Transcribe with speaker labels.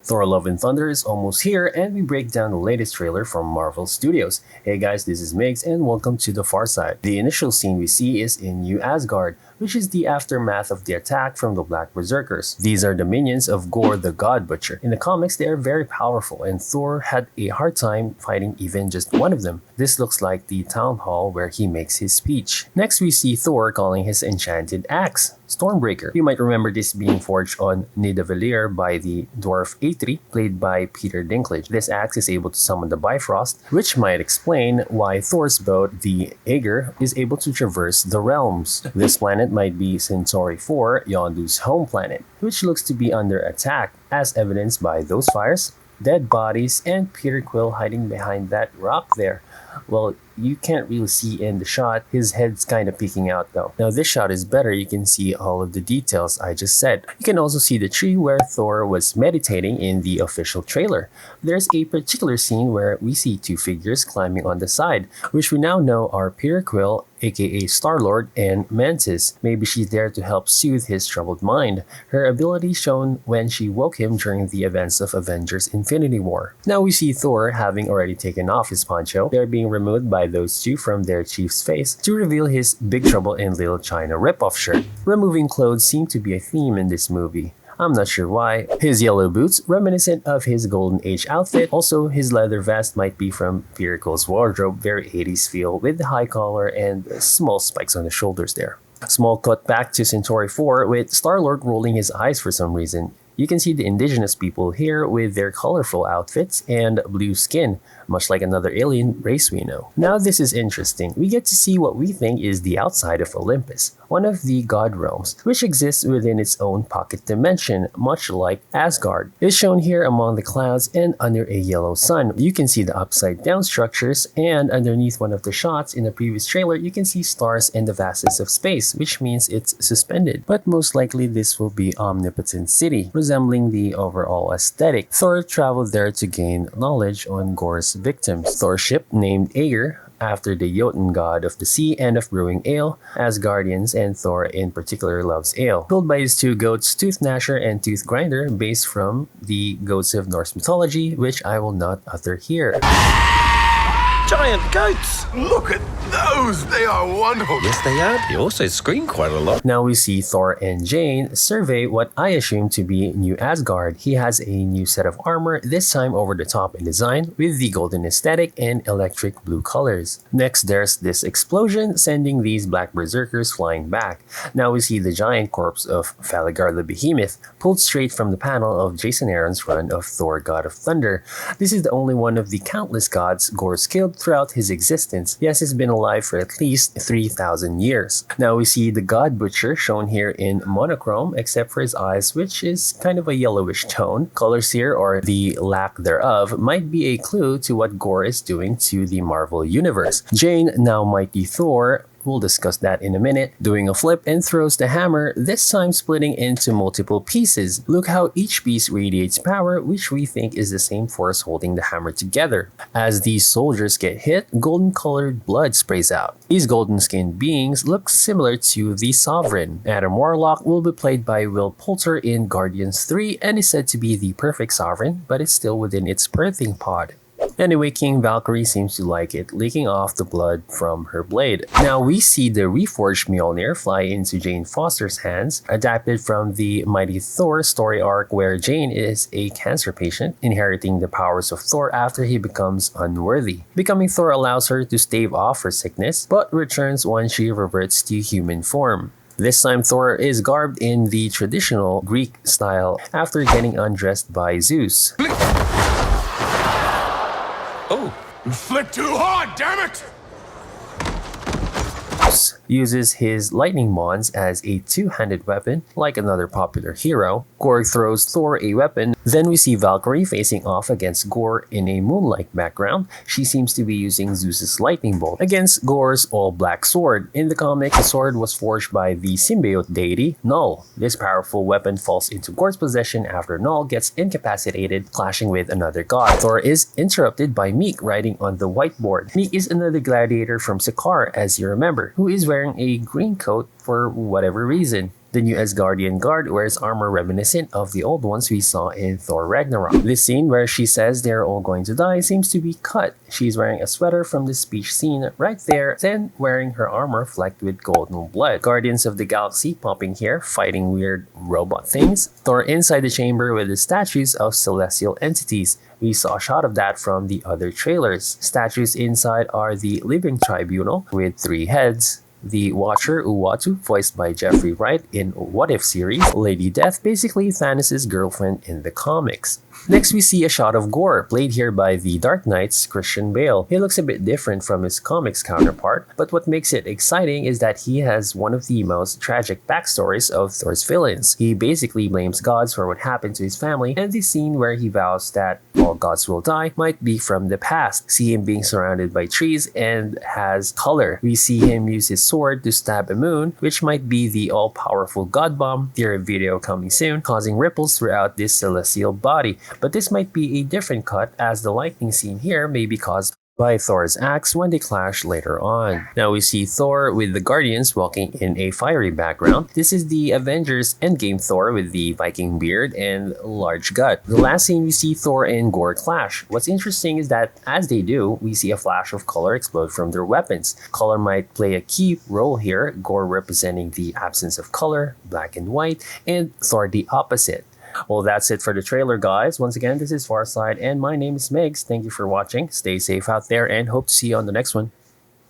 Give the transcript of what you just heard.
Speaker 1: Thor Love and Thunder is almost here, and we break down the latest trailer from Marvel Studios. Hey guys, this is Migs and welcome to The Far Side. The initial scene we see is in New Asgard, which is the aftermath of the attack from the Black Berserkers. These are the minions of Gorr the God Butcher. In the comics, they are very powerful, and Thor had a hard time fighting even just one of them. This looks like the town hall where he makes his speech. Next, we see Thor calling his enchanted axe Stormbreaker. You might remember this being forged on Nidavellir by the dwarf Eitri, played by Peter Dinklage. This axe is able to summon the Bifrost, which might explain why Thor's boat, the Aegir, is able to traverse the realms. This planet might be Centauri 4, Yondu's home planet, which looks to be under attack, as evidenced by those fires, dead bodies, and Peter Quill hiding behind that rock there. Well, you can't really see in the shot. His head's kind of peeking out though. Now this shot is better. You can see all of the details I just said. You can also see the tree where Thor was meditating in the official trailer. There's a particular scene where we see two figures climbing on the side, which we now know are Peter Quill, aka Star-Lord, and Mantis. Maybe she's there to help soothe his troubled mind. Her ability shown when she woke him during the events of Avengers Infinity War. Now we see Thor having already taken off his poncho. They're being removed by those two from their chief's face to reveal his Big Trouble in Little China ripoff shirt. Removing clothes seemed to be a theme in this movie. I'm not sure why. His yellow boots, reminiscent of his Golden Age outfit. Also, his leather vest might be from Peter Quill's wardrobe, very 80s feel with the high collar and small spikes on the shoulders there. Small cut back to Centauri 4 with Star-Lord rolling his eyes for some reason. You can see the indigenous people here with their colorful outfits and blue skin, much like another alien race we know. Now this is interesting. We get to see what we think is the outside of Olympus, one of the god realms, which exists within its own pocket dimension, much like Asgard. It's shown here among the clouds and under a yellow sun. You can see the upside down structures, and underneath one of the shots in the previous trailer, you can see stars and the vastness of space, which means it's suspended. But most likely this will be Omnipotent City, resembling the overall aesthetic. Thor traveled there to gain knowledge on Gorr's victims. Thor's ship, named Aegir, after the Jotun god of the sea and of brewing ale. Asgardians, and Thor in particular, loves ale. Pulled by his two goats, Tooth Gnasher and Tooth Grinder, based from the goats of Norse mythology, which I will not utter here.
Speaker 2: Giant goats!
Speaker 3: Look at those! They are wonderful!
Speaker 2: Yes, they are. They also scream quite a lot.
Speaker 1: Now we see Thor and Jane survey what I assume to be New Asgard. He has a new set of armor, this time over the top in design, with the golden aesthetic and electric blue colors. Next, there's this explosion, sending these black berserkers flying back. Now we see the giant corpse of Falagar the Behemoth, pulled straight from the panel of Jason Aaron's run of Thor God of Thunder. This is the only one of the countless gods Gorr's killed throughout his existence. Yes, he's been alive for at least 3,000 years. Now we see the God Butcher shown here in monochrome, except for his eyes, which is kind of a yellowish tone. Colors here, or the lack thereof, might be a clue to what Gorr is doing to the Marvel Universe. Jane, now mighty Thor, we'll discuss that in a minute, doing a flip and throws the hammer, this time splitting into multiple pieces. Look how each piece radiates power, which we think is the same force holding the hammer together. As these soldiers get hit, golden colored blood sprays out. These golden skinned beings look similar to the Sovereign. Adam Warlock will be played by Will Poulter in Guardians 3 and is said to be the perfect Sovereign, but it's still within its birthing pod. Anyway, King Valkyrie seems to like it, leaking off the blood from her blade. Now we see the reforged Mjolnir fly into Jane Foster's hands, adapted from the Mighty Thor story arc where Jane is a cancer patient, inheriting the powers of Thor after he becomes unworthy. Becoming Thor allows her to stave off her sickness, but returns once she reverts to human form. This time Thor is garbed in the traditional Greek style after getting undressed by Zeus.
Speaker 2: Oh.
Speaker 3: Flick too hard, damn it!
Speaker 1: Uses his lightning wands as a two-handed weapon, like another popular hero. Gorr throws Thor a weapon. Then we see Valkyrie facing off against Gorr in a moonlight background. She seems to be using Zeus's lightning bolt against Gorr's all-black sword. In the comic, the sword was forged by the symbiote deity, Null. This powerful weapon falls into Gorr's possession after Null gets incapacitated, clashing with another god. Thor is interrupted by Meek riding on the whiteboard. Meek is another gladiator from Sakaar, as you remember, who is wearing a green coat for whatever reason. The new Asgardian guard wears armor reminiscent of the old ones we saw in Thor Ragnarok. This scene where she says they're all going to die seems to be cut. She's wearing a sweater from the speech scene right there, then wearing her armor flecked with golden blood. Guardians of the Galaxy popping here, fighting weird robot things. Thor inside the chamber with the statues of celestial entities. We saw a shot of that from the other trailers. Statues inside are the Living Tribunal with 3 heads, the Watcher Uatu, voiced by Jeffrey Wright in What If series, Lady Death, basically Thanos' girlfriend in the comics. Next, we see a shot of Gorr, played here by the Dark Knight's Christian Bale. He looks a bit different from his comics counterpart, but what makes it exciting is that he has one of the most tragic backstories of Thor's villains. He basically blames gods for what happened to his family, and the scene where he vows that all gods will die might be from the past. See him being surrounded by trees and has color. We see him use his sword to stab a moon, which might be the all-powerful god bomb, theory video coming soon, causing ripples throughout this celestial body. But this might be a different cut, as the lightning scene here may be caused by Thor's axe when they clash later on. Now we see Thor with the Guardians walking in a fiery background. This is the Avengers Endgame Thor with the Viking beard and large gut. The last scene we see Thor and Gorr clash. What's interesting is that as they do, we see a flash of color explode from their weapons. Color might play a key role here, Gorr representing the absence of color, black and white, and Thor the opposite. Well, that's it for the trailer, guys. Once again, this is Farside, and my name is Megs. Thank you for watching. Stay safe out there, and hope to see you on the next one.